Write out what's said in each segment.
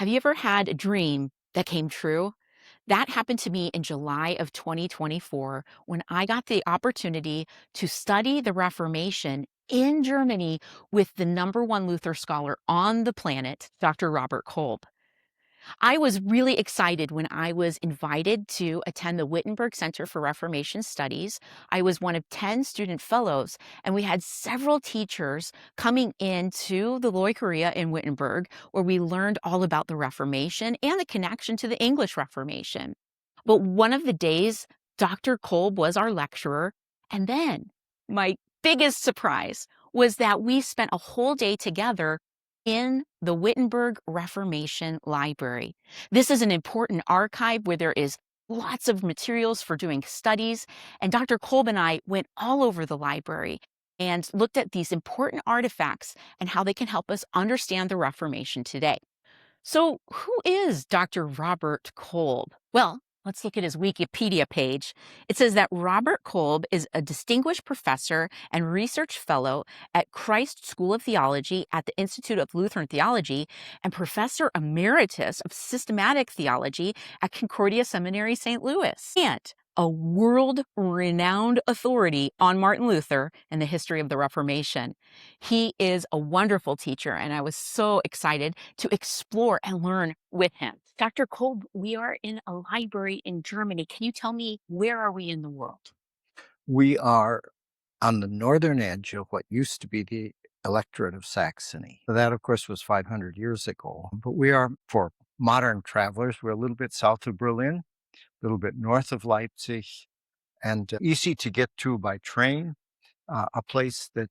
Have you ever had a dream that came true? That happened to me in July of 2024 when I got the opportunity to study the Reformation in Germany with the number one Luther scholar on the planet, Dr. Robert Kolb. I was really excited when I was invited to attend the Wittenberg Center for Reformation Studies. I was one of 10 student fellows, and we had several teachers coming into the Loikeria in Wittenberg, where we learned all about the Reformation and the connection to the English Reformation. But one of the days, Dr. Kolb was our lecturer, and then my biggest surprise was that we spent a whole day together in the Wittenberg Reformation Library. This is an important archive where there is lots of materials for doing studies, and Dr. Kolb and I went all over the library and looked at these important artifacts and how they can help us understand the Reformation today. So, who is Dr. Robert Kolb? Well, let's look at his Wikipedia page. It says that Robert Kolb is a distinguished professor and research fellow at Christ School of Theology at the Institute of Lutheran Theology and professor emeritus of systematic theology at Concordia Seminary, St. Louis, and a world renowned authority on Martin Luther and the history of the Reformation. He is a wonderful teacher, and I was so excited to explore and learn with him. Dr. Kolb, we are in a library in Germany. Can you tell me, where are we in the world? We are on the northern edge of what used to be the electorate of Saxony. That, of course, was 500 years ago. But we are, for modern travelers, we're a little bit south of Berlin, a little bit north of Leipzig, and easy to get to by train, a place that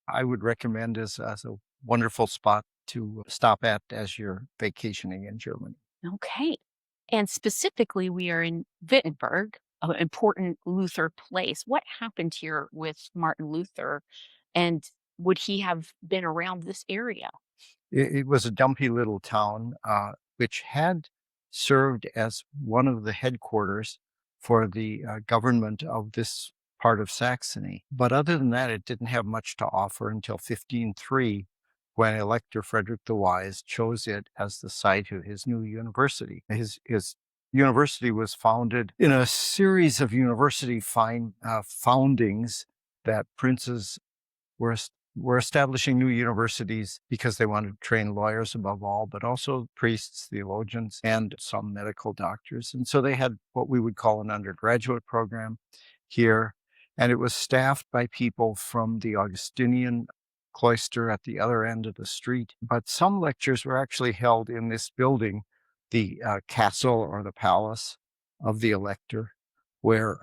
I would recommend as a wonderful spot to stop at as you're vacationing in Germany. Okay. And specifically, we are in Wittenberg, an important Luther place. What happened here with Martin Luther? And would he have been around this area? It was a dumpy little town, which had served as one of the headquarters for the government of this part of Saxony. But other than that, it didn't have much to offer until 1503, when Elector Frederick the Wise chose it as the site of his new university. His university was founded in a series of university foundings that princes were were establishing new universities because they wanted to train lawyers above all, but also priests, theologians, and some medical doctors. And so they had what we would call an undergraduate program here. And it was staffed by people from the Augustinian cloister at the other end of the street. But some lectures were actually held in this building, the castle or the palace of the elector, where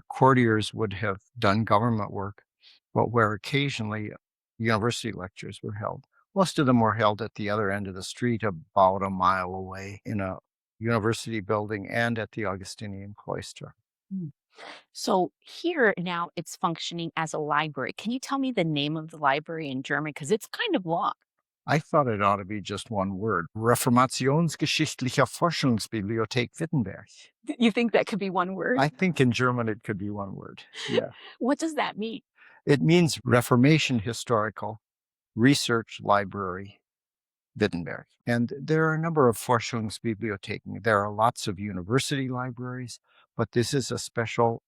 courtiers would have done government work, but where occasionally university lectures were held. Most of them were held at the other end of the street, about a mile away, in a university building and at the Augustinian cloister. Mm. So here now it's functioning as a library. Can you tell me the name of the library in German? Because it's kind of long. I thought it ought to be just one word: Reformationsgeschichtlicher Forschungsbibliothek Wittenberg. You think that could be one word? I think in German it could be one word. Yeah. What does that mean? It means Reformation Historical Research Library, Wittenberg. And there are a number of Forschungsbibliotheken. There are lots of university libraries, but this is a special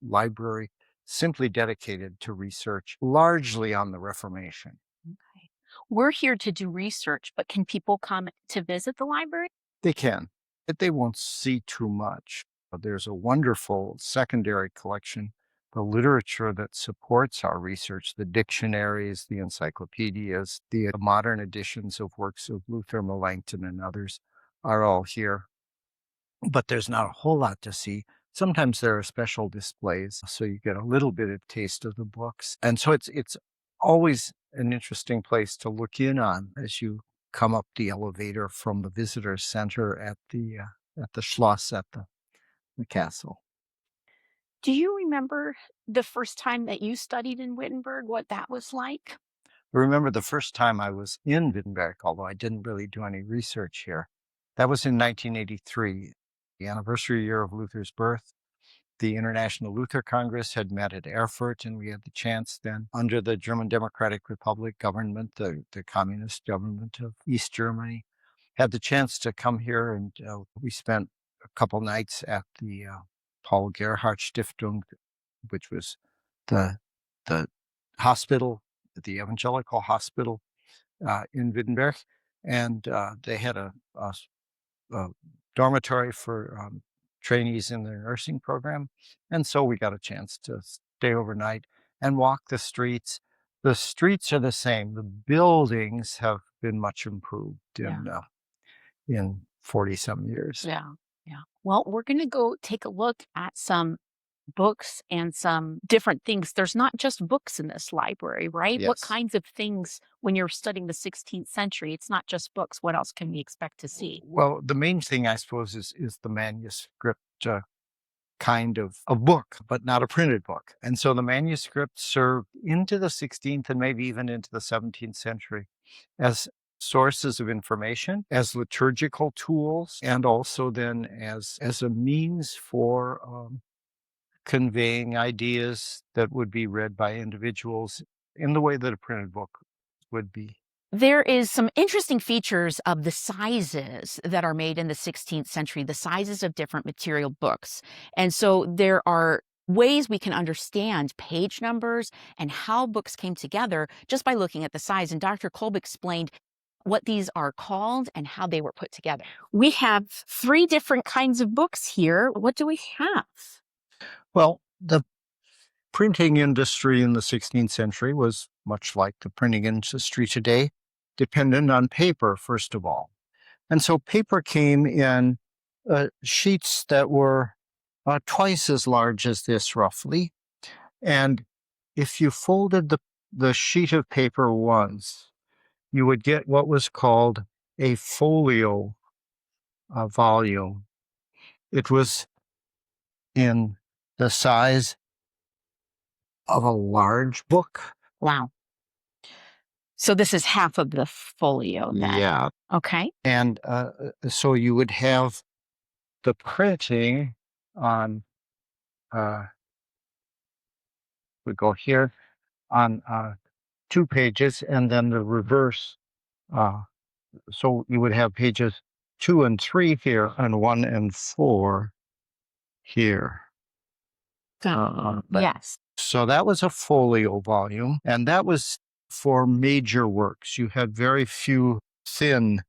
library simply dedicated to research, largely on the Reformation. Okay. We're here to do research, but can people come to visit the library? They can, but they won't see too much. But there's a wonderful secondary collection, the literature that supports our research, the dictionaries, the encyclopedias, the modern editions of works of Luther, Melanchthon, and others are all here. But there's not a whole lot to see. Sometimes there are special displays, so you get a little bit of taste of the books. And so it's always an interesting place to look in on as you come up the elevator from the visitor center at the Schloss, at the castle. Do you remember the first time that you studied in Wittenberg, what that was like? I remember the first time I was in Wittenberg, although I didn't really do any research here. That was in 1983, the anniversary year of Luther's birth. The International Luther Congress had met at Erfurt, and we had the chance then, under the German Democratic Republic government, the communist government of East Germany, had the chance to come here, and we spent a couple nights at the Paul Gerhardt Stiftung, which was the hospital, the evangelical hospital in Wittenberg, and they had a dormitory for trainees in their nursing program, and so we got a chance to stay overnight and walk the streets. The streets are the same. The buildings have been much improved in 40-some years. Yeah. Yeah. Well, we're going to go take a look at some books and some different things. There's not just books in this library, right? What Yes. kinds of things when you're studying the 16th century? It's not just books. What else can we expect to see? Well, the main thing, I suppose, is the manuscript kind of a book, but not a printed book. And so the manuscripts served into the 16th and maybe even into the 17th century as sources of information, as liturgical tools, and also then as a means for conveying ideas that would be read by individuals in the way that a printed book would be. There is some interesting features of the sizes that are made in the 16th century, the sizes of different material books. And so there are ways we can understand page numbers and how books came together just by looking at the size. And Dr. Kolb explained what these are called and how they were put together. We have 3 different kinds of books here. What do we have? Well, the printing industry in the 16th century was much like the printing industry today, dependent on paper, first of all. And so paper came in sheets that were twice as large as this, roughly. And if you folded the sheet of paper once, you would get what was called a folio volume. It was in the size of a large book. Wow. So this is half of the folio then. Yeah. Okay. And so you would have the printing on, we go here, on 2 pages, and then the reverse. So you would have pages 2 and 3 here, and 1 and 4 here. Yes. So that was a folio volume, and that was for major works. You had very few thin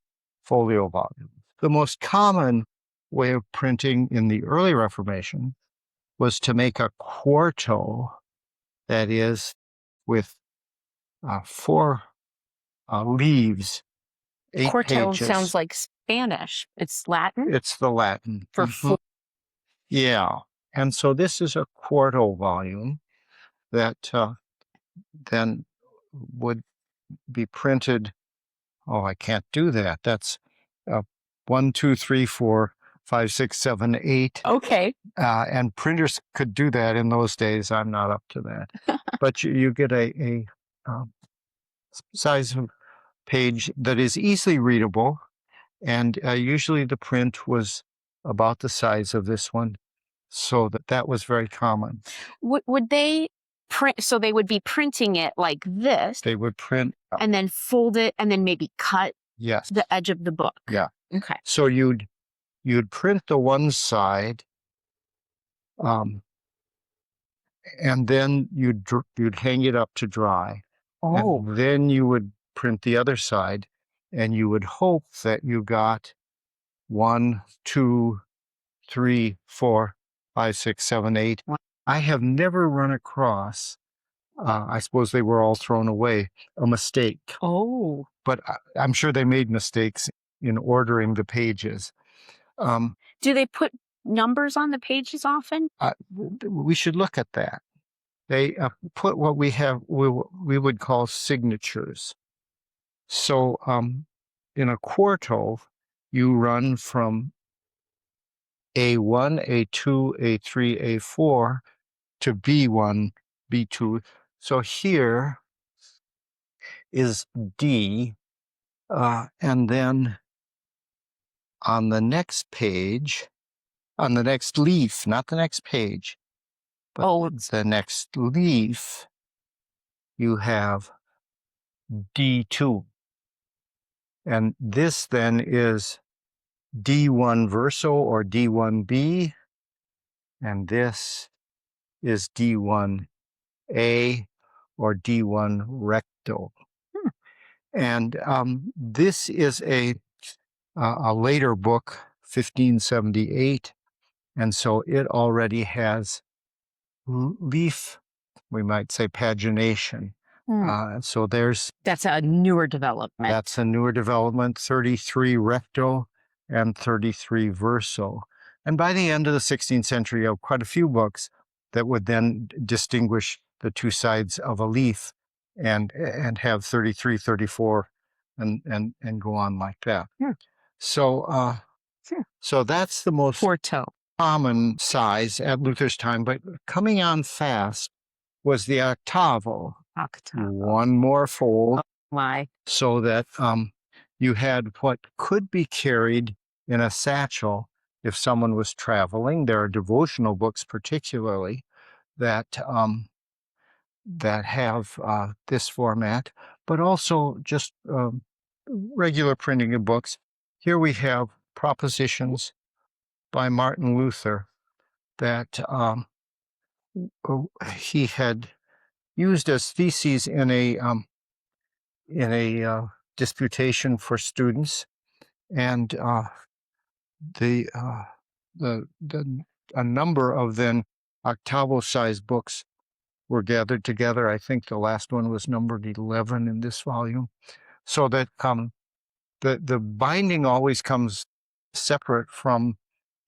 folio volumes. The most common way of printing in the early Reformation was to make a quarto, that is, with 4 leaves, 8 Quarto pages. sounds like Spanish. It's Latin It's the Latin. for Yeah. And so this is a quarto volume that then would be printed. Oh, I can't do that. That's 1, 2, 3, 4, 5, 6, 7, 8. Okay. And printers could do that in those days. I'm not up to that. But you get a size of page that is easily readable. And usually the print was about the size of this one. So that was very common. Would they print? So they would be printing it like this. They would print. And then fold it and then maybe cut Yes. the edge of the book. Yeah. Okay. So you'd print the one side, and then you'd hang it up to dry. Oh. And then you would print the other side, and you would hope that you got 1, 2, 3, 4, 5, 6, 7, 8. I have never run across, I suppose they were all thrown away, a mistake. Oh. But I'm sure they made mistakes in ordering the pages. Do they put numbers on the pages often? We should look at that. They put what we would call signatures. So in a quarto, you run from A1, A2, A3, A4 to B1, B2. So here is D, and then on the next page, on the next leaf, not the next page, but the next leaf, you have D2. And this then is D1 verso or D1B, and this is D1A or D1 recto. And this is a later book, 1578, and so it already has leaf, we might say pagination. So that's a newer development. That's a newer development, 33 recto and 33 verso. And by the end of the 16th century, you have quite a few books that would then distinguish the two sides of a leaf and have 33, 34, and go on like that. So so that's the most Quarto. common size at Luther's time, but coming on fast was the octavo. One more fold. Why? So that you had what could be carried in a satchel if someone was traveling. There are devotional books, particularly, that that have this format, but also just regular printing of books. Here we have Propositions by Martin Luther that he had used as theses in a disputation for students, and a number of then octavo-sized books were gathered together. I think the last one was numbered 11 in this volume, so that the binding always comes separate from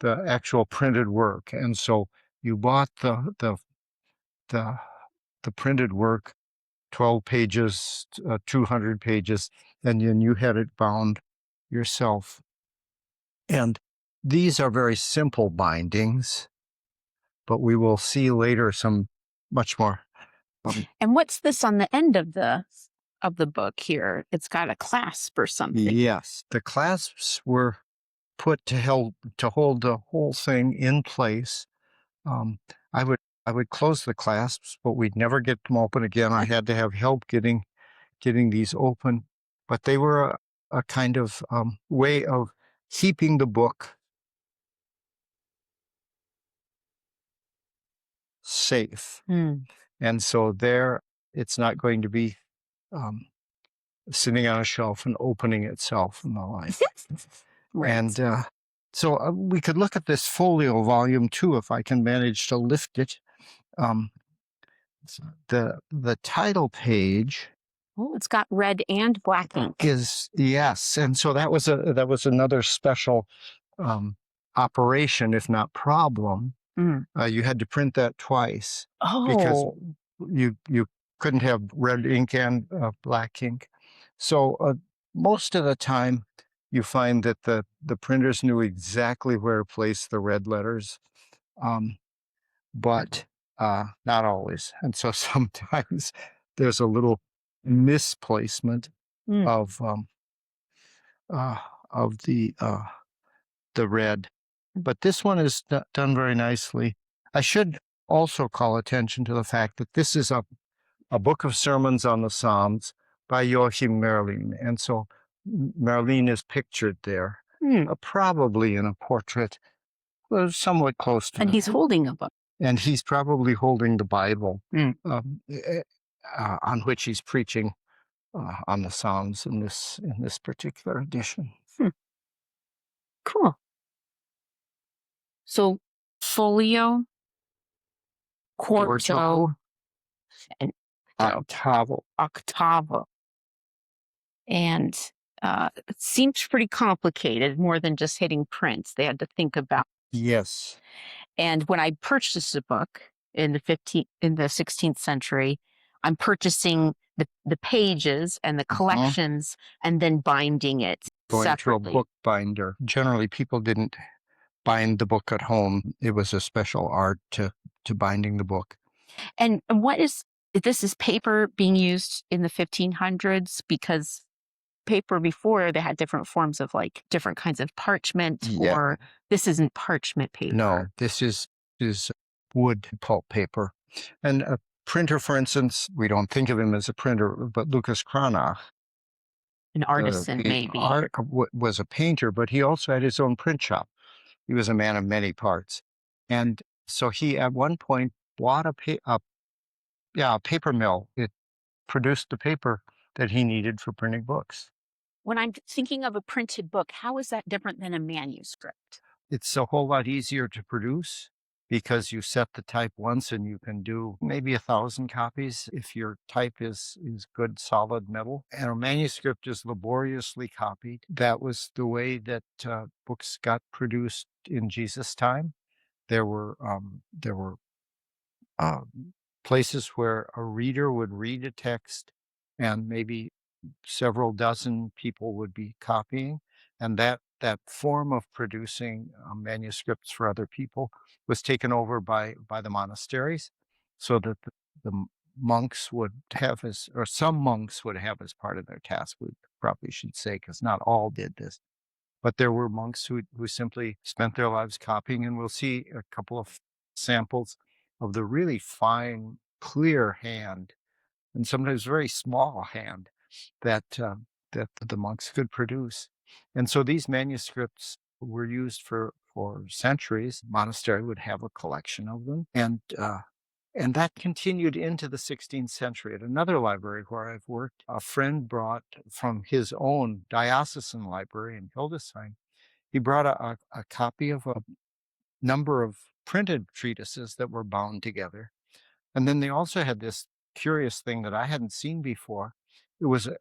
the actual printed work, and so you bought the printed work, 12 pages, 200 pages, and then you had it bound yourself. And these are very simple bindings, but we will see later some much more. And what's this on the end of the book here? It's got a clasp or something. Yes, the clasps were put to hold the whole thing in place. I would close the clasps, but we'd never get them open again. I had to have help getting these open, but they were a kind of way of keeping the book safe. And so there, it's not going to be sitting on a shelf and opening itself and the like. Right. And so we could look at this folio volume 2 if I can manage to lift it. The title page. Oh, it's got red and black ink. Yes, and so that was another special operation, if not problem. You had to print that twice because you couldn't have red ink and black ink. So most of the time, you find that the printers knew exactly where to place the red letters, but not always. And so sometimes there's a little misplacement of the red. But this one is done very nicely. I should also call attention to the fact that this is a book of sermons on the Psalms by Joachim Merlin. And so Merlin is pictured there, probably in a portrait, somewhat close to And he's holding a book. And he's probably holding the Bible on which he's preaching on the Psalms in this particular edition. Cool. So folio, quarto, and octavo. And it seems pretty complicated, more than just hitting prints. They had to think about. Yes. And when I purchased a book in the 16th century, I'm purchasing the pages and the collections and then binding it separately. To a bookbinder. Generally, people didn't bind the book at home. It was a special art to binding the book. And this is paper being used in the 1500s, because paper before, they had different forms of like different kinds of parchment, or this isn't parchment paper. No, this is wood pulp paper. And a printer, for instance, we don't think of him as a printer, but Lucas Cranach An artisan, maybe. Was a painter, but he also had his own print shop. He was a man of many parts. And so he at one point bought a paper mill. It produced the paper that he needed for printing books. When I'm thinking of a printed book, how is that different than a manuscript? It's a whole lot easier to produce because you set the type once and you can do maybe 1,000 copies if your type is good, solid metal. And a manuscript is laboriously copied. That was the way that books got produced in Jesus' time. There were places where a reader would read a text and maybe several dozen people would be copying, and that form of producing manuscripts for other people was taken over by the monasteries, so that the monks would have some monks would have as part of their task. We probably should say, because not all did this, but there were monks who simply spent their lives copying, and we'll see a couple of samples of the really fine, clear hand, and sometimes very small hand that the monks could produce. And so these manuscripts were used for centuries. Monastery would have a collection of them, and that continued into the 16th century. At another library where I've worked, a friend brought from his own diocesan library in Hildesheim, he brought a copy of a number of printed treatises that were bound together. And then they also had this curious thing that I hadn't seen before. It was a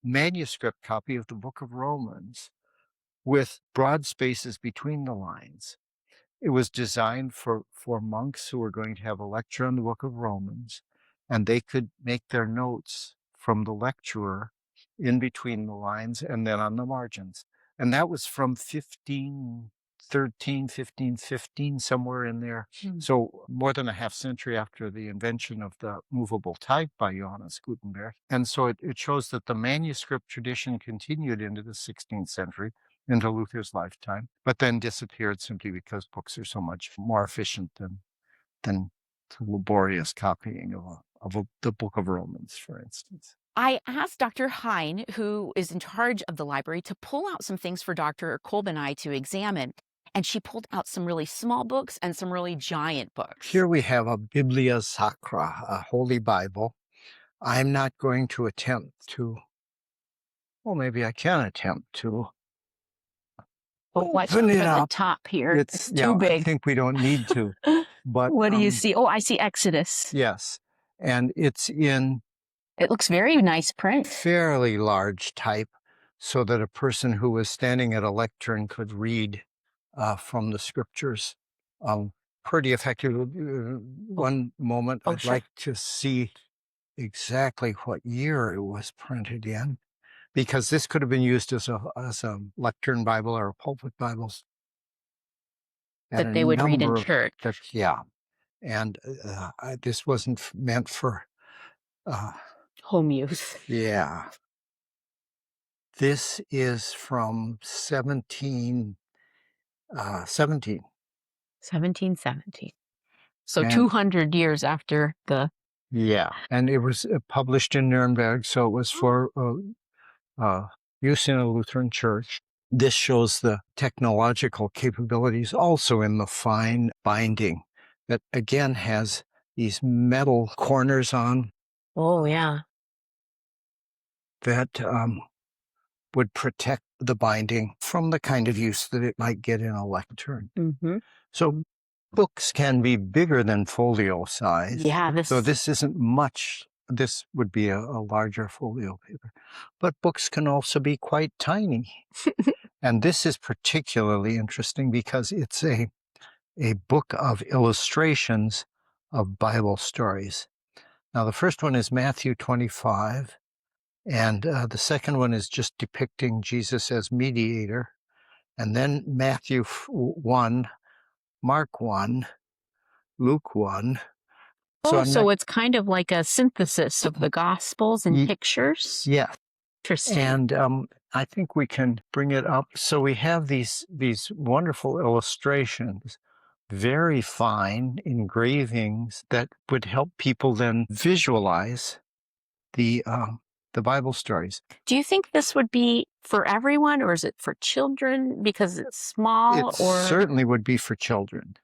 manuscript copy of the Book of Romans with broad spaces between the lines. It was designed for monks who were going to have a lecture on the Book of Romans, and they could make their notes from the lecturer in between the lines and then on the margins. And that was from 1513, 1515, somewhere in there. So more than a half century after the invention of the movable type by Johannes Gutenberg. And so it shows that the manuscript tradition continued into the 16th century, into Luther's lifetime, but then disappeared simply because books are so much more efficient than the laborious copying of the Book of Romans, for instance. I asked Dr. Hein, who is in charge of the library, to pull out some things for Dr. Kolb and I to examine. And she pulled out some really small books and some really giant books. Here we have a Biblia Sacra, a Holy Bible. I'm not going to attempt to, well, maybe I can attempt to Watch open it the up. top here. It's too I big. think we don't need to. But what do you see? Oh, I see Exodus. Yes. And it's in It looks very nice print. Fairly large type, so that a person who was standing at a lectern could read from the scriptures pretty effectively. One moment, I'd like to see exactly what year it was printed in, because this could have been used as a lectern Bible or a pulpit Bible. That they would read in church. Yeah. And this wasn't meant for home use. Yeah. This is from 1717. 1717. So 200 years after the... Yeah. And it was published in Nuremberg, so it was for use in a Lutheran church. This shows the technological capabilities also in the fine binding that, again, has these metal corners on. Oh, yeah. That would protect the binding from the kind of use that it might get in a lectern. Mm-hmm. So books can be bigger than folio size. Yeah. So this isn't much. This would be a larger folio paper. But books can also be quite tiny. And this is particularly interesting because it's a book of illustrations of Bible stories. Now, the first one is Matthew 25. And the second one is just depicting Jesus as mediator. And then Matthew 1, Mark 1, Luke 1. So it's kind of like a synthesis of the Gospels and pictures? Yeah. Interesting. And I think we can bring it up. So we have these wonderful illustrations, very fine engravings that would help people then visualize the the Bible stories. Do you think this would be for everyone, or is it for children because it's small? It Or certainly would be for children,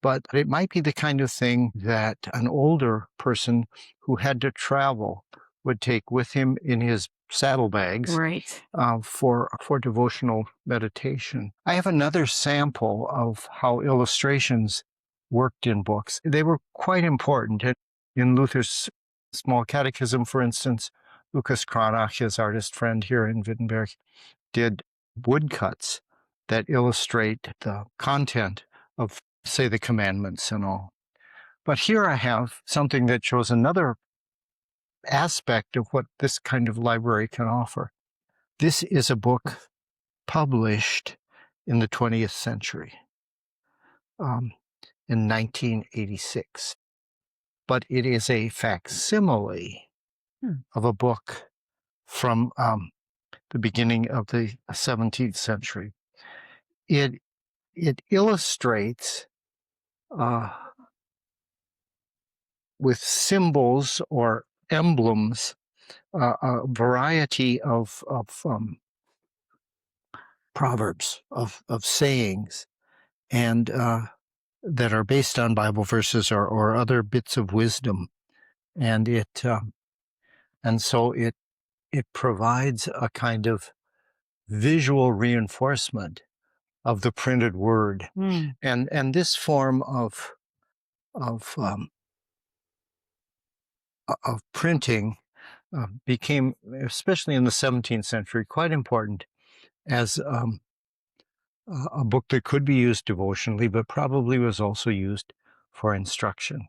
but it might be the kind of thing that an older person who had to travel would take with him in his saddlebags right? for devotional meditation. I have another sample of how illustrations worked in books. They were quite important. In Luther's Small Catechism, for instance, Lucas Cranach, his artist friend here in Wittenberg, did woodcuts that illustrate the content of, say, the commandments and all. But here I have something that shows another aspect of what this kind of library can offer. This is a book published in the 20th century, in 1986. But it is a facsimile of a book from the beginning of the 17th century. It illustrates with symbols or emblems a variety of proverbs, of sayings, and that are based on Bible verses or other bits of wisdom, and so it provides a kind of visual reinforcement of the printed word, and this form of printing became, especially in the 17th century, quite important as a book that could be used devotionally, but probably was also used for instruction.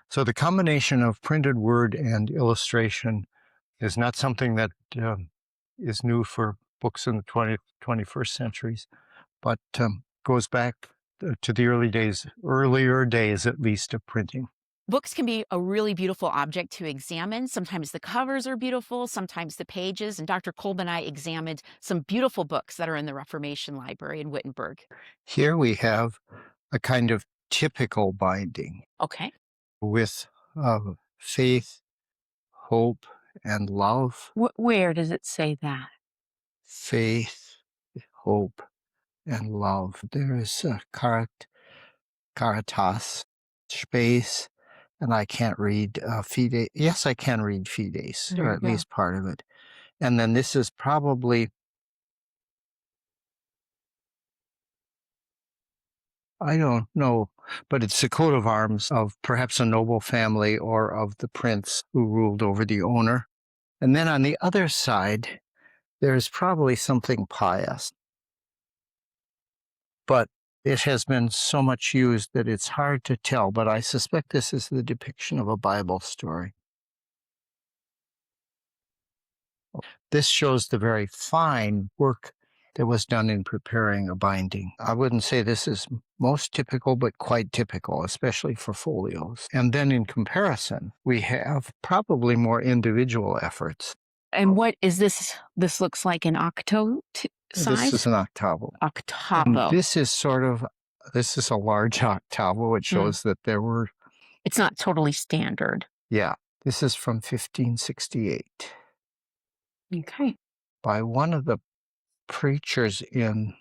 So the combination of printed word and illustration is not something that is new for books in the 20th, 21st centuries, but goes back to the earlier days at least, of printing. Books can be a really beautiful object to examine. Sometimes the covers are beautiful, sometimes the pages. And Dr. Kolb and I examined some beautiful books that are in the Reformation Library in Wittenberg. Here we have a kind of typical binding. Okay. With faith, hope, and love. Where does it say that? Faith, hope, and love. There is caritas, space, and I can't read fide. Yes, I can read fides, or at least part of it. And then this is probably, I don't know, but it's the coat of arms of perhaps a noble family or of the prince who ruled over the owner. And then on the other side, there's probably something pious. But it has been so much used that it's hard to tell, but I suspect this is the depiction of a Bible story. This shows the very fine work that was done in preparing a binding. I wouldn't say this is most typical, but quite typical, especially for folios. And then in comparison, we have probably more individual efforts. And what is this? This looks like an octo size? This is an octavo. Octavo. And this is a large octavo. It shows that there were... It's not totally standard. Yeah. This is from 1568. Okay. By one of the preachers in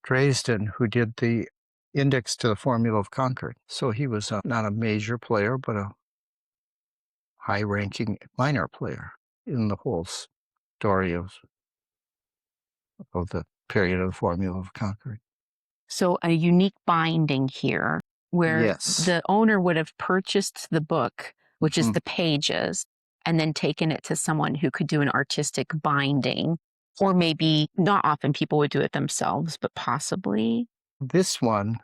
Dresden who did the index to the Formula of Concord. So he was not a major player, but a high-ranking minor player in the whole story of the period of the Formula of Concord. So a unique binding here where the owner would have purchased the book, which is the pages, and then taken it to someone who could do an artistic binding. Or maybe, not often people would do it themselves, but possibly. This one,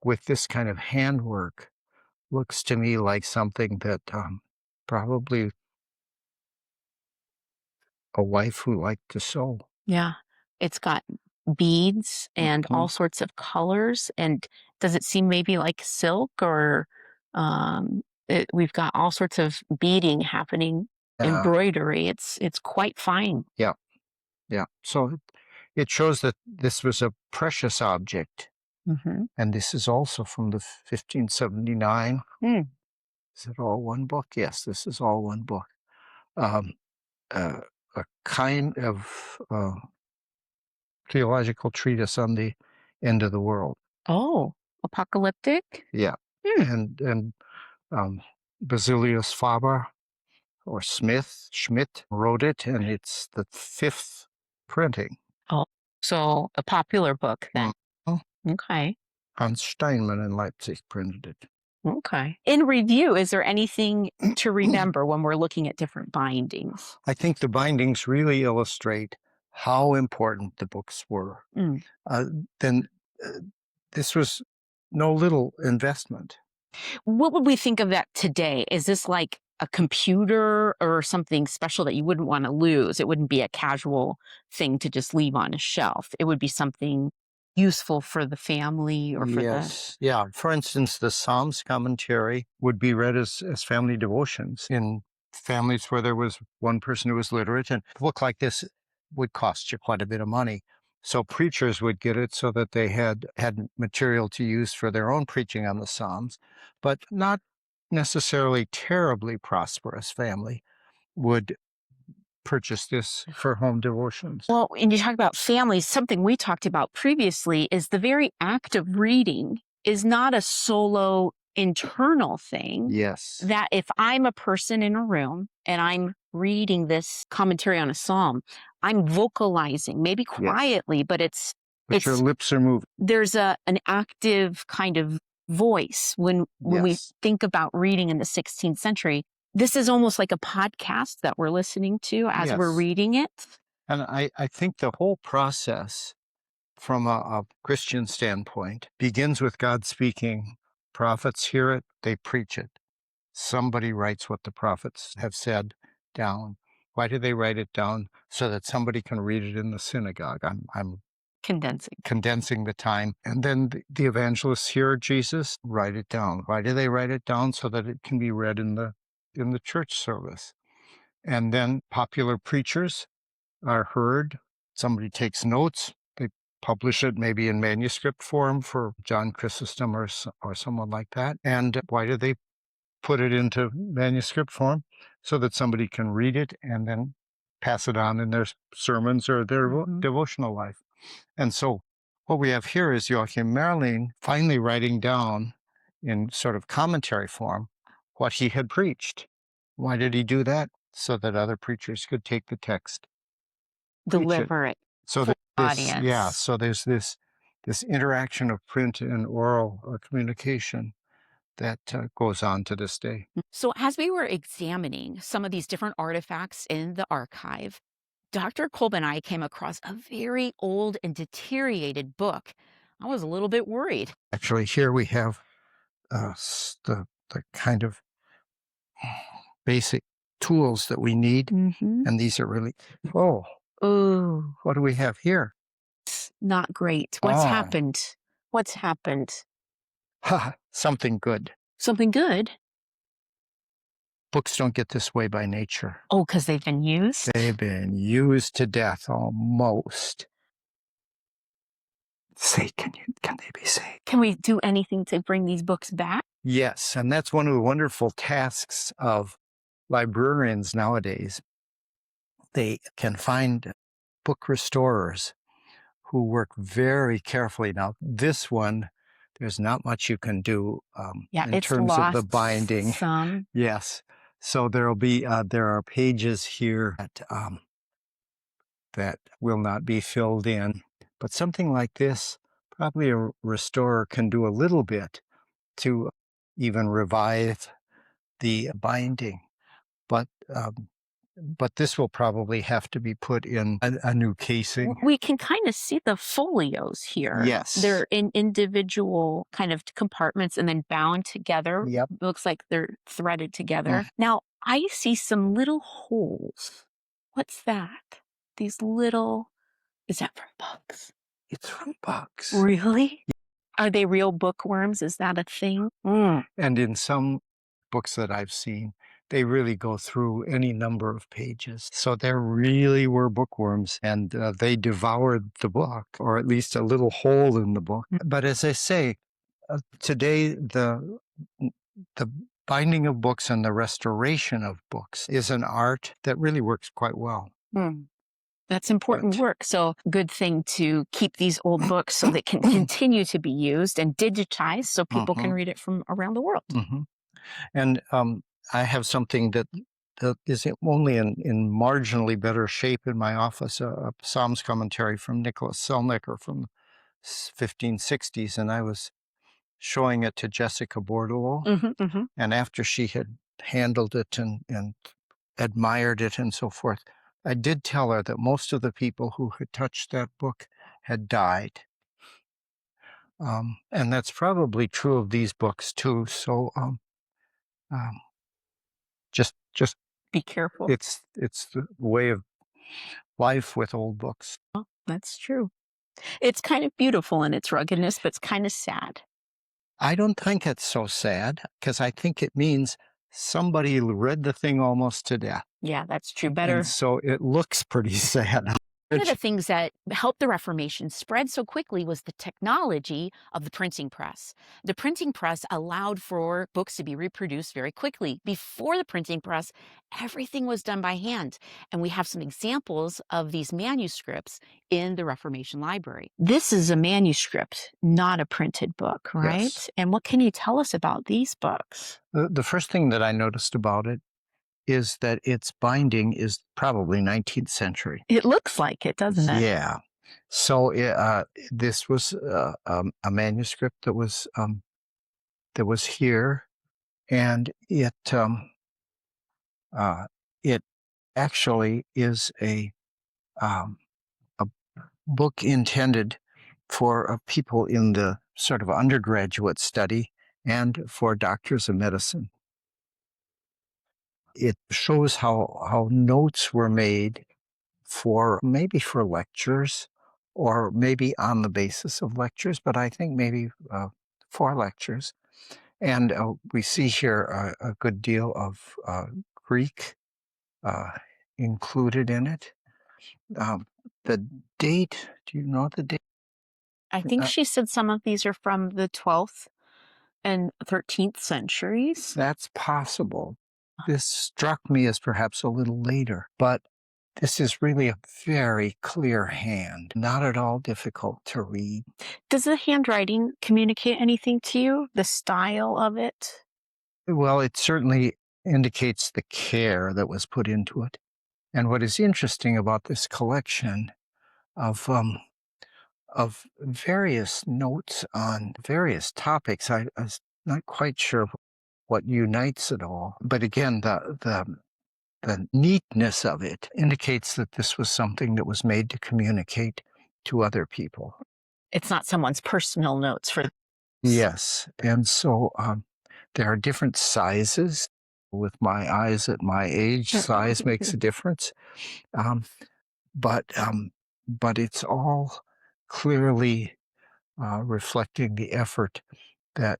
with this kind of handwork, looks to me like something that probably a wife who liked to sew. Yeah. It's got beads and all sorts of colors. And does it seem maybe like silk, or we've got all sorts of beading happening, embroidery. It's quite fine. Yeah. Yeah. So it shows that this was a precious object. And this is also from the 1579. Is it all one book? Yes, this is all one book. a kind of theological treatise on the end of the world. Oh, apocalyptic? Yeah. And Basilius Faber or Schmidt wrote it, and it's the 5th printing. Oh, so a popular book then. Mhm. Okay. Hans Steinmann in Leipzig printed it. Okay. In review, is there anything to remember when we're looking at different bindings? I think the bindings really illustrate how important the books were. Then this was no little investment. What would we think of that today? Is this like a computer or something special that you wouldn't want to lose? It wouldn't be a casual thing to just leave on a shelf. It would be something useful for the family or for the... Yes. Yeah. For instance, the Psalms commentary would be read as family devotions in families where there was one person who was literate. And a book like this would cost you quite a bit of money. So preachers would get it so that they had material to use for their own preaching on the Psalms, but not necessarily terribly prosperous family would purchase this for home devotions. Well, and you talk about families, something we talked about previously is the very act of reading is not a solo internal thing. Yes. That if I'm a person in a room and I'm reading this commentary on a psalm, I'm vocalizing, maybe quietly, but But your lips are moving. there's an active kind of voice when we think about reading in the 16th century. This is almost like a podcast that we're listening to as we're reading it. And I think the whole process from a Christian standpoint begins with God speaking. Prophets hear it, they preach it. Somebody writes what the prophets have said down. Why do they write it down? So that somebody can read it in the synagogue. I'm condensing the time. And then the evangelists hear Jesus, write it down. Why do they write it down? So that it can be read in the church service. And then popular preachers are heard. Somebody takes notes. They publish it maybe in manuscript form for John Chrysostom or someone like that. And why do they put it into manuscript form? So that somebody can read it and then pass it on in their sermons or their devotional life. And so what we have here is Joachim Merlin finally writing down in sort of commentary form what he had preached. Why did he do that? So that other preachers could take the text, deliver it so for the audience. Yeah, so there's this interaction of print and oral communication that goes on to this day. So as we were examining some of these different artifacts in the archive, Dr. Kolb and I came across a very old and deteriorated book. I was a little bit worried. Actually, here we have the kind of basic tools that we need. And these are really, what do we have here? Not great. What's happened? What's happened? Something good. Something good? Books don't get this way by nature. Oh, because they've been used? They've been used to death almost. Can they be saved? Can we do anything to bring these books back? Yes, and that's one of the wonderful tasks of librarians nowadays. They can find book restorers who work very carefully. Now, this one, there's not much you can do in terms of the binding. Some. Yes. So there'll be there are pages here that will not be filled in. But something like this, probably a restorer can do a little bit to even revive the binding. But this will probably have to be put in a new casing. We can kind of see the folios here. Yes. They're in individual kind of compartments and then bound together. Yep. It looks like they're threaded together. Now, I see some little holes. What's that? These little... Is that from books? It's from books. Really? Are they real bookworms? Is that a thing? And in some books that I've seen, they really go through any number of pages. So there really were bookworms, and they devoured the book, or at least a little hole in the book. But as I say, today the binding of books and the restoration of books is an art that really works quite well. That's important work. So good thing to keep these old books so they can continue to be used and digitized so people can read it from around the world. And I have something that is only in marginally better shape in my office, a Psalms commentary from Nicholas Selnicker from the 1560s, and I was showing it to Jessica Bordelot, and after she had handled it and admired it and so forth, I did tell her that most of the people who had touched that book had died. And that's probably true of these books too. So just be careful. It's the way of life with old books. Oh, that's true. It's kind of beautiful in its ruggedness, but it's kind of sad. I don't think it's so sad, because I think it means somebody read the thing almost to death. Yeah, that's true. Better. And so it looks pretty sad. One of the things that helped the Reformation spread so quickly was the technology of the printing press. The printing press allowed for books to be reproduced very quickly. Before the printing press, everything was done by hand. And we have some examples of these manuscripts in the Reformation Library. This is a manuscript, not a printed book, right? Yes. And what can you tell us about these books? The first thing that I noticed about it is that its binding is probably 19th century. It looks like it, doesn't it? Yeah. So this was a manuscript that was here, and it actually is a book intended for people in the sort of undergraduate study and for doctors of medicine. It shows how notes were made for lectures, or maybe on the basis of lectures, but I think maybe for lectures. And we see here a good deal of Greek included in it. The date, do you know the date? I think she said some of these are from the 12th and 13th centuries. That's possible. This struck me as perhaps a little later, but this is really a very clear hand, not at all difficult to read. Does the handwriting communicate anything to you, the style of it? Well, it certainly indicates the care that was put into it. And what is interesting about this collection of various notes on various topics, I was not quite sure what unites it all. But again, the neatness of it indicates that this was something that was made to communicate to other people. It's not someone's personal notes for. Yes. And so there are different sizes. With my eyes at my age, size makes a difference. But it's all clearly reflecting the effort that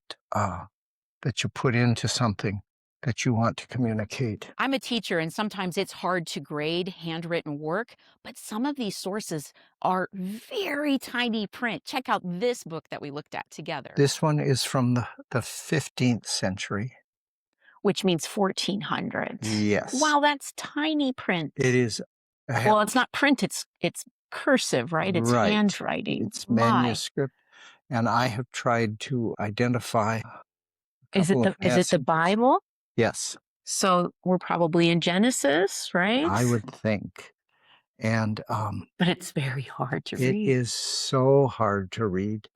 you put into something that you want to communicate. I'm a teacher, and sometimes it's hard to grade handwritten work, but some of these sources are very tiny print. Check out this book that we looked at together. This one is from the 15th century. Which means 1400s. Yes. Wow, that's tiny print. It is. Well, it's not print, it's cursive, right? It's handwriting. It's manuscript. And I have tried to identify. Is it the Bible? Yes. So we're probably in Genesis, right? I would think. And but it's very hard to read. It is so hard to read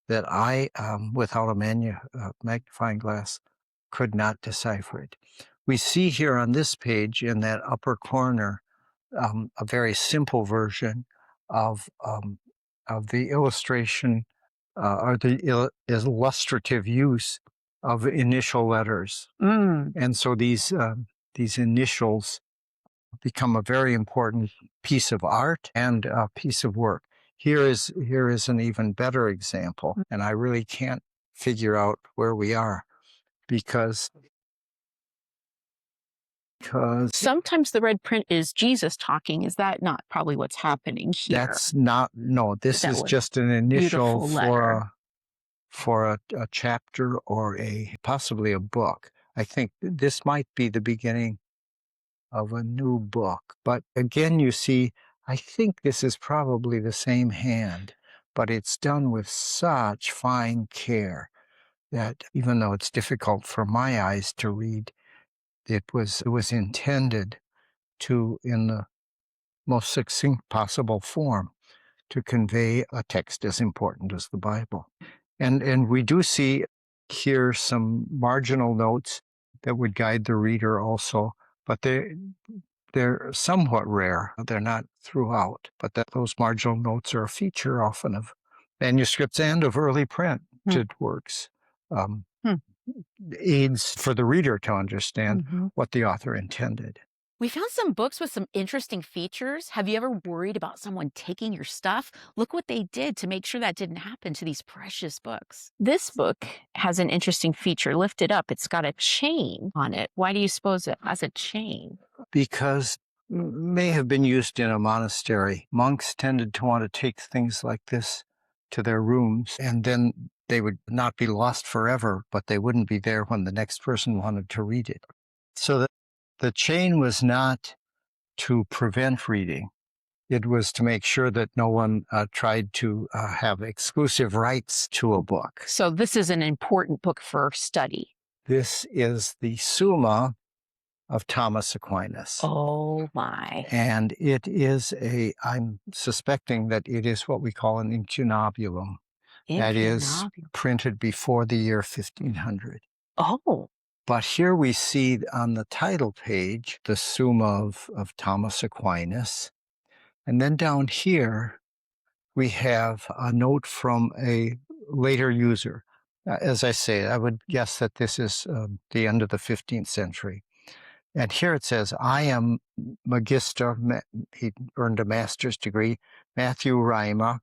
that I, without a magnifying glass, could not decipher it. We see here on this page in that upper corner a very simple version of the illustration or the illustrative use of initial letters. And so these initials become a very important piece of art and a piece of work. Here is an even better example, and I really can't figure out where we are because sometimes the red print is Jesus talking. Is that not probably what's happening here? That's not. No, this is just an initial for a chapter or possibly a book. I think this might be the beginning of a new book. But again, you see, I think this is probably the same hand, but it's done with such fine care that even though it's difficult for my eyes to read, it was intended to, in the most succinct possible form, to convey a text as important as the Bible. And we do see here some marginal notes that would guide the reader also, but they're somewhat rare. They're not throughout, but those marginal notes are a feature often of manuscripts and of early printed works. Um, Hmm. Aids for the reader to understand Mhm. what the author intended. We found some books with some interesting features. Have you ever worried about someone taking your stuff? Look what they did to make sure that didn't happen to these precious books. This book has an interesting feature. Lift it up, it's got a chain on it. Why do you suppose it has a chain? Because may have been used in a monastery. Monks tended to want to take things like this to their rooms, and then they would not be lost forever, but they wouldn't be there when the next person wanted to read it. So the chain was not to prevent reading. It was to make sure that no one tried to have exclusive rights to a book. So, this is an important book for study. This is the Summa of Thomas Aquinas. Oh my. And it is I'm suspecting that it is what we call an incunabulum. That is printed before the year 1500. Oh. But here we see on the title page the Summa of Thomas Aquinas. And then down here, we have a note from a later user. As I say, I would guess that this is the end of the 15th century. And here it says, I am Magister, he earned a master's degree, Matthew Reimer.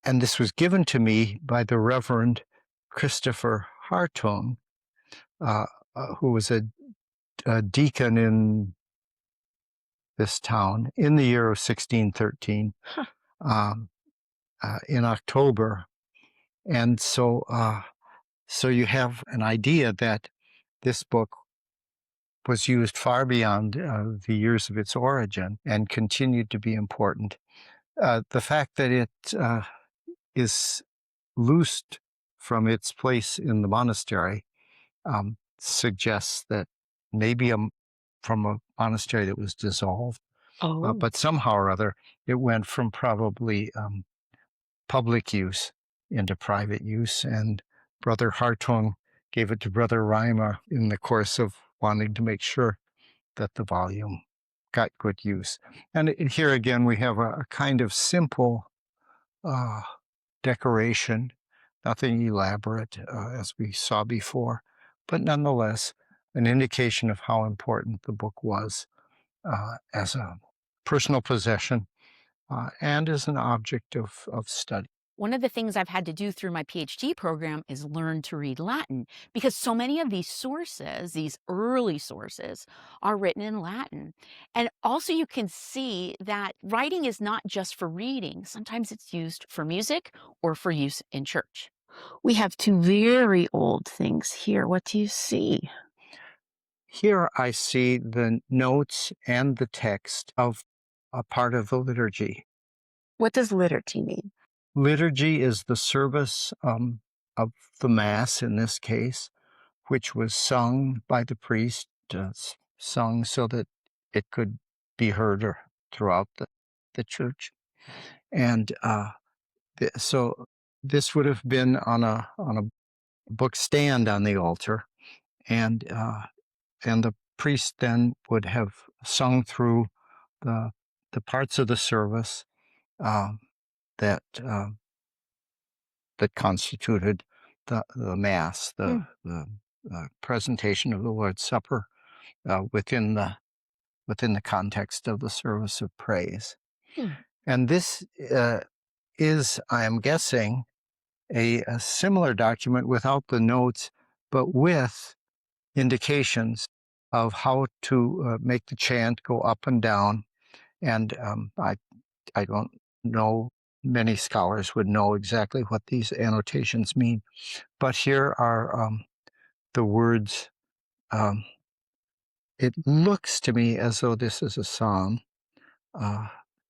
And this was given to me by the Reverend Christopher Hartung, who was a deacon in this town in the year of 1613, in October. And so you have an idea that this book was used far beyond the years of its origin and continued to be important. The fact that it is loosed from its place in the monastery suggests that maybe from a monastery that was dissolved, but somehow or other it went from probably public use into private use, and Brother Hartung gave it to Brother Reimer in the course of wanting to make sure that the volume got good use. And here again, we have a kind of simple decoration, nothing elaborate as we saw before, but nonetheless, an indication of how important the book was as a personal possession and as an object of study. One of the things I've had to do through my PhD program is learn to read Latin, because so many of these sources, these early sources, are written in Latin. And also, you can see that writing is not just for reading, sometimes it's used for music or for use in church. We have two very old things here. What do you see? Here I see the notes and the text of a part of the liturgy. What does liturgy mean? Liturgy is the service of the Mass in this case, which was sung by the priest, sung so that it could be heard throughout the church. And so this would have been on a book stand on the altar, and the priest then would have sung through the parts of the service that that constituted the Mass, the presentation of the Lord's Supper within the context of the service of praise. And this is, I am guessing, a similar document without the notes, but with indications of how to make the chant go up and down. And I don't know, many scholars would know exactly what these annotations mean. But here are the words. It looks to me as though this is a psalm, uh,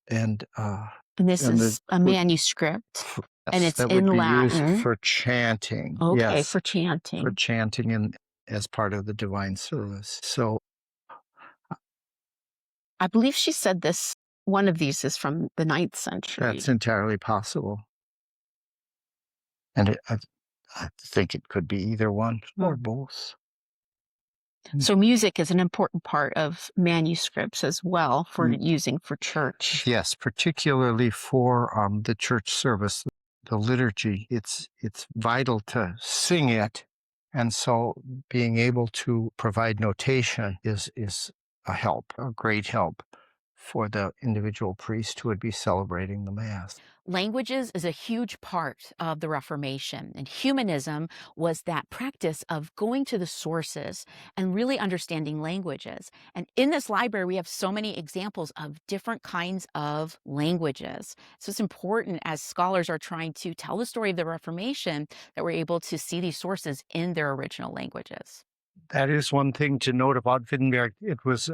and And this and is a manuscript, and yes, it's that would in be used Latin. for chanting. Okay, Yes, for chanting. for chanting and as part of the divine service. So I believe she said this. One of these is from the 9th century. that's entirely possible, and I think it could be either one or both. So music is an important part of manuscripts as well for Mm. using for church. Yes, particularly for the church service, the liturgy. It's vital to sing it, and so being able to provide notation is a help, a great help for the individual priest who would be celebrating the Mass. Languages is a huge part of the Reformation, and humanism was that practice of going to the sources and really understanding languages. And in this library, we have so many examples of different kinds of languages. So it's important as scholars are trying to tell the story of the Reformation that we're able to see these sources in their original languages. That is one thing to note about Wittenberg. It was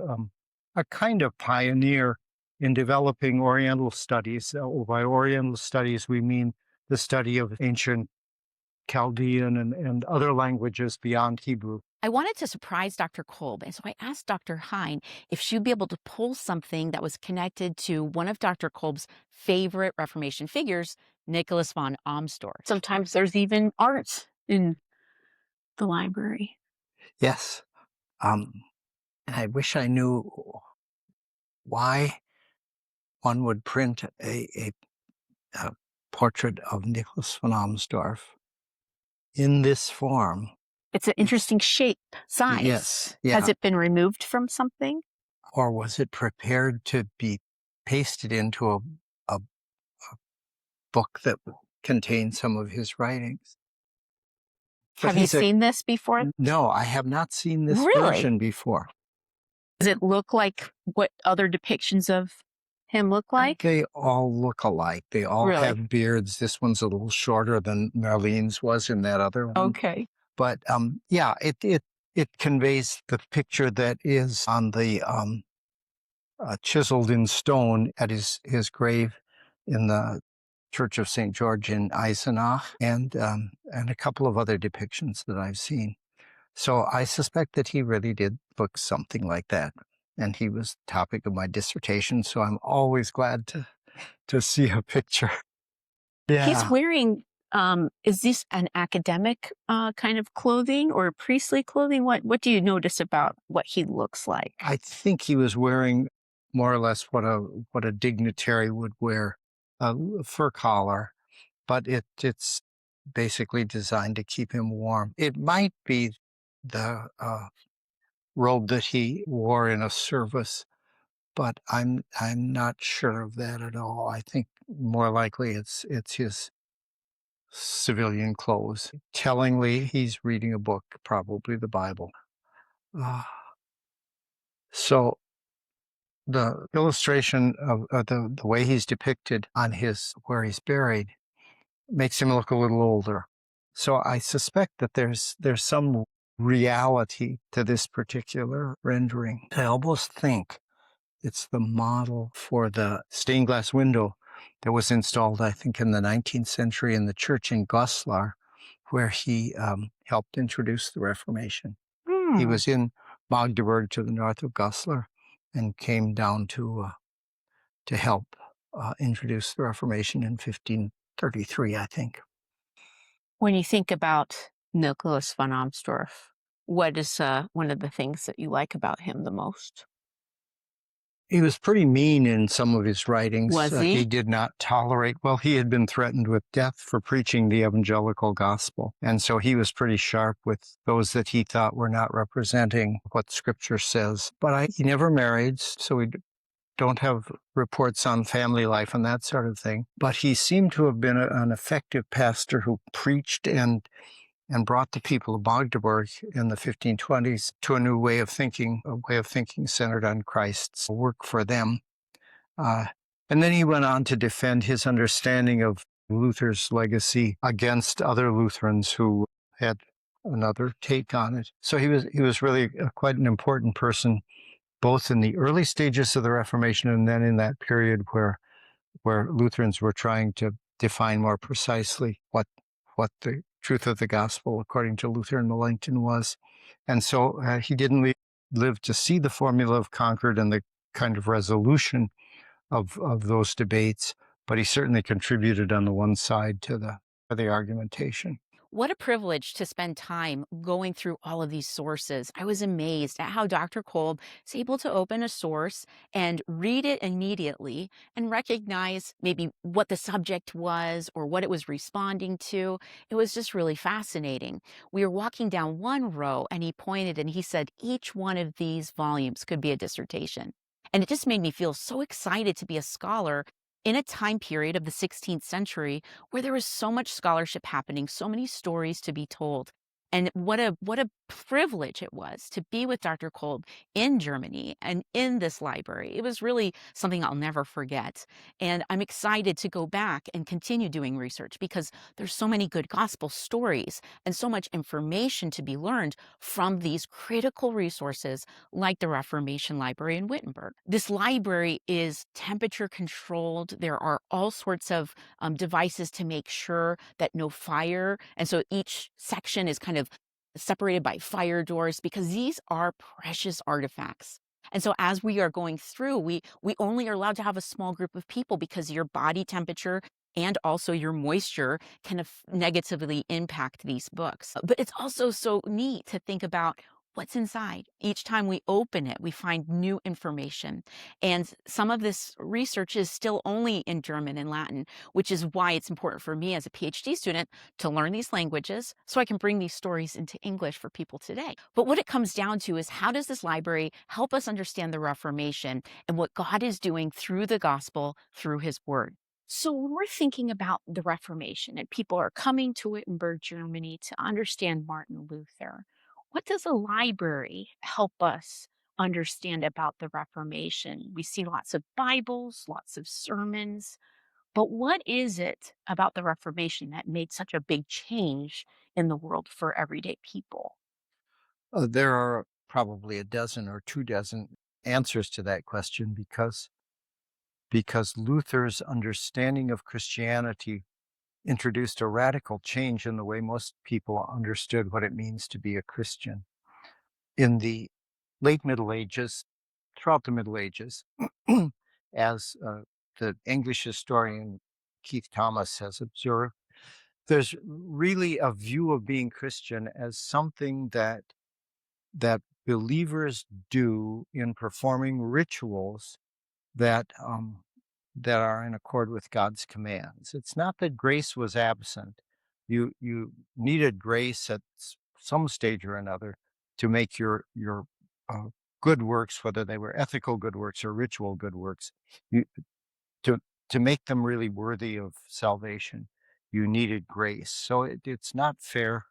a kind of pioneer in developing Oriental studies. By Oriental studies, we mean the study of ancient Chaldean and other languages beyond Hebrew. I wanted to surprise Dr. Kolb, and so I asked Dr. Hein if she'd be able to pull something that was connected to one of Dr. Kolb's favorite Reformation figures, Nicholas von Amsdorf. Sometimes there's even art in the library. Yes. And I wish I knew why one would print a portrait of Nicholas von Amsdorf in this form. It's an interesting shape, size. Yes. Yeah. Has it been removed from something? Or was it prepared to be pasted into a book that contained some of his writings? But Have you seen this before? No, I have not seen this Really? version before. Does it look like what other depictions of him look like? They all look alike. They all Really? have beards. This one's a little shorter than Marlene's was in that other one. Okay. But yeah, it conveys the picture that is on the chiseled in stone at his grave in the Church of St. George in Eisenach, and a couple of other depictions that I've seen. So I suspect that he really did look something like that. And he was the topic of my dissertation, so I'm always glad to see a picture. Yeah. He's wearing, is this an academic kind of clothing or priestly clothing? What do you notice about what he looks like? I think he was wearing more or less what a dignitary would wear, a fur collar, but it's basically designed to keep him warm. It might be the robe that he wore in a service, but I'm not sure of that at all. I think more likely it's his civilian clothes. Tellingly, he's reading a book, probably the Bible. So the illustration of the way he's depicted on where he's buried makes him look a little older. So I suspect that there's some reality to this particular rendering. I almost think it's the model for the stained glass window that was installed, I think, in the 19th century in the church in Goslar, where he helped introduce the Reformation. He was in Magdeburg to the north of Goslar and came down to help introduce the Reformation in 1533, I think. When you think about Nicholas von Amsdorf, what is one of the things that you like about him the most? He was pretty mean in some of his writings. Was he? He did not tolerate, well, he had been threatened with death for preaching the evangelical gospel. And so he was pretty sharp with those that he thought were not representing what Scripture says. But he never married, so we don't have reports on family life and that sort of thing. But he seemed to have been an effective pastor who preached and brought the people of Magdeburg in the 1520s to a new way of thinking centered on Christ's work for them. And then he went on to defend his understanding of Luther's legacy against other Lutherans who had another take on it. So he was really quite an important person, both in the early stages of the Reformation and then in that period where Lutherans were trying to define more precisely what the truth of the gospel, according to Luther and Melanchthon, was. And so he didn't live to see the formula of Concord and the kind of resolution of those debates, but he certainly contributed on the one side to the argumentation. What a privilege to spend time going through all of these sources. I was amazed at how Dr. Kolb is able to open a source and read it immediately and recognize maybe what the subject was or what it was responding to. It was just really fascinating. We were walking down one row and he pointed and he said, each one of these volumes could be a dissertation. And it just made me feel so excited to be a scholar in a time period of the 16th century where there was so much scholarship happening, so many stories to be told. And what a privilege it was to be with Dr. Kolb in Germany and in this library. It was really something I'll never forget. And I'm excited to go back and continue doing research because there's so many good gospel stories and so much information to be learned from these critical resources like the Reformation Library in Wittenberg. This library is temperature controlled. There are all sorts of devices to make sure that no fire. And so each section is kind of separated by fire doors because these are precious artifacts. And so as we are going through, we only are allowed to have a small group of people because your body temperature and also your moisture can negatively impact these books. But it's also so neat to think about what's inside. Each time we open it, we find new information. And some of this research is still only in German and Latin, which is why it's important for me as a PhD student to learn these languages so I can bring these stories into English for people today. But what it comes down to is how does this library help us understand the Reformation and what God is doing through the gospel, through his word? So, when we're thinking about the Reformation and people are coming to Wittenberg, Germany to understand Martin Luther, what does a library help us understand about the Reformation? We see lots of Bibles, lots of sermons, but what is it about the Reformation that made such a big change in the world for everyday people? There are probably a dozen or 2 dozen answers to that question because Luther's understanding of Christianity introduced a radical change in the way most people understood what it means to be a Christian. In the late Middle Ages, throughout the Middle Ages, as the English historian Keith Thomas has observed, there's really a view of being Christian as something that believers do in performing rituals that are in accord with God's commands. It's not that grace was absent. You needed grace at some stage or another to make your uh, good works, whether they were ethical good works or ritual good works, you, to to make them really worthy of salvation. You needed grace. So it's not fair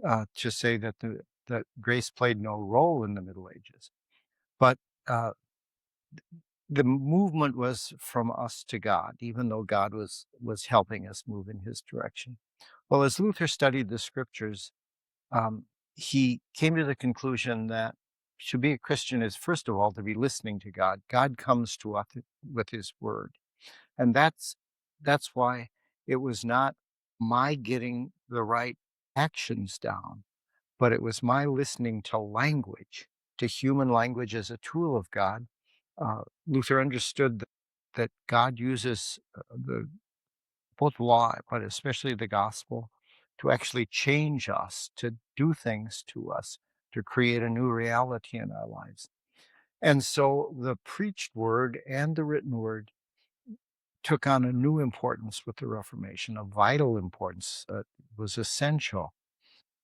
to say that grace played no role in the Middle Ages, but uh, the movement was from us to God, even though God was helping us move in His direction. Well, as Luther studied the Scriptures, um, he came to the conclusion that to be a Christian is first of all to be listening to God. God comes to us with His Word, and that's why it was not my getting the right actions down, but it was my listening to language, to human language as a tool of God. Luther understood that God uses the both law, but especially the gospel, to actually change us, to do things to us, to create a new reality in our lives. And so the preached word and the written word took on a new importance with the Reformation, a vital importance. Was essential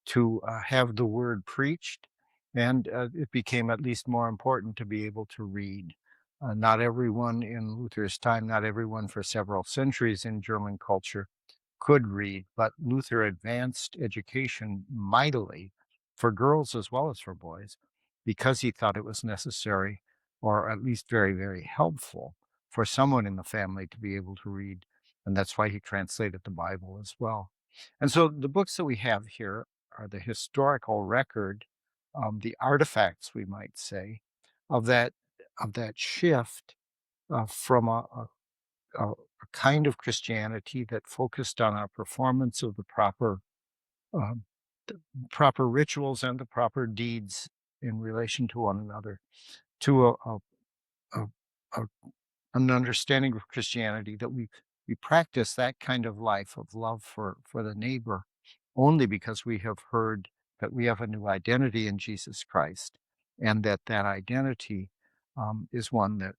to have the word preached, and it became at least more important to be able to read. Not everyone in Luther's time, not everyone for several centuries in German culture could read, but Luther advanced education mightily for girls as well as for boys because he thought it was necessary, or at least very, very helpful for someone in the family to be able to read. And that's why he translated the Bible as well. And so the books that we have here are the historical record, the artifacts, we might say, of that shift from a kind of Christianity that focused on our performance of the um, proper rituals and the proper deeds in relation to one another, to a, a an understanding of Christianity that we practice that kind of life of love for the neighbor only because we have heard that we have a new identity in Jesus Christ, and that identity is one that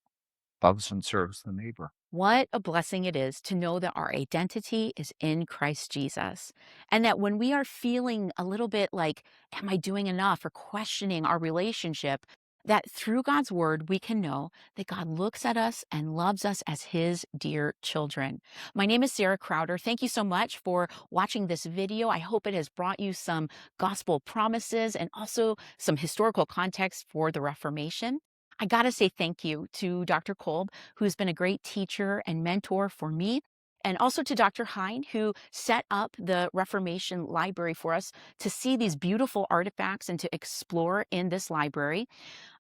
loves and serves the neighbor. What a blessing it is to know that our identity is in Christ Jesus. And that when we are feeling a little bit like, am I doing enough, or questioning our relationship, that through God's word, we can know that God looks at us and loves us as his dear children. My name is Sarah Crowder. Thank you so much for watching this video. I hope it has brought you some gospel promises and also some historical context for the Reformation. I got to say thank you to Dr. Kolb, who's been a great teacher and mentor for me, and also to Dr. Hind, who set up the Reformation Library for us to see these beautiful artifacts and to explore in this library.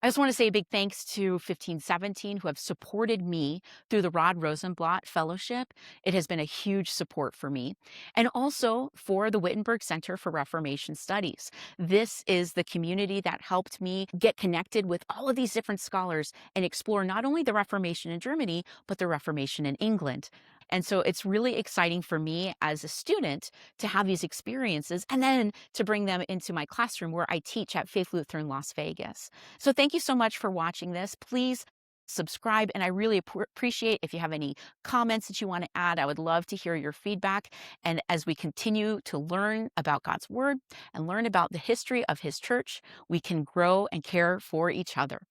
I just want to say a big thanks to 1517 who have supported me through the Rod Rosenblatt Fellowship. It has been a huge support for me. And also for the Wittenberg Center for Reformation Studies. This is the community that helped me get connected with all of these different scholars and explore not only the Reformation in Germany, but the Reformation in England. And so it's really exciting for me as a student to have these experiences and then to bring them into my classroom where I teach at Faith Lutheran Las Vegas. So thank you so much for watching this. Please subscribe, and I really appreciate if you have any comments that you want to add. I would love to hear your feedback. And as we continue to learn about God's word and learn about the history of his church, we can grow and care for each other.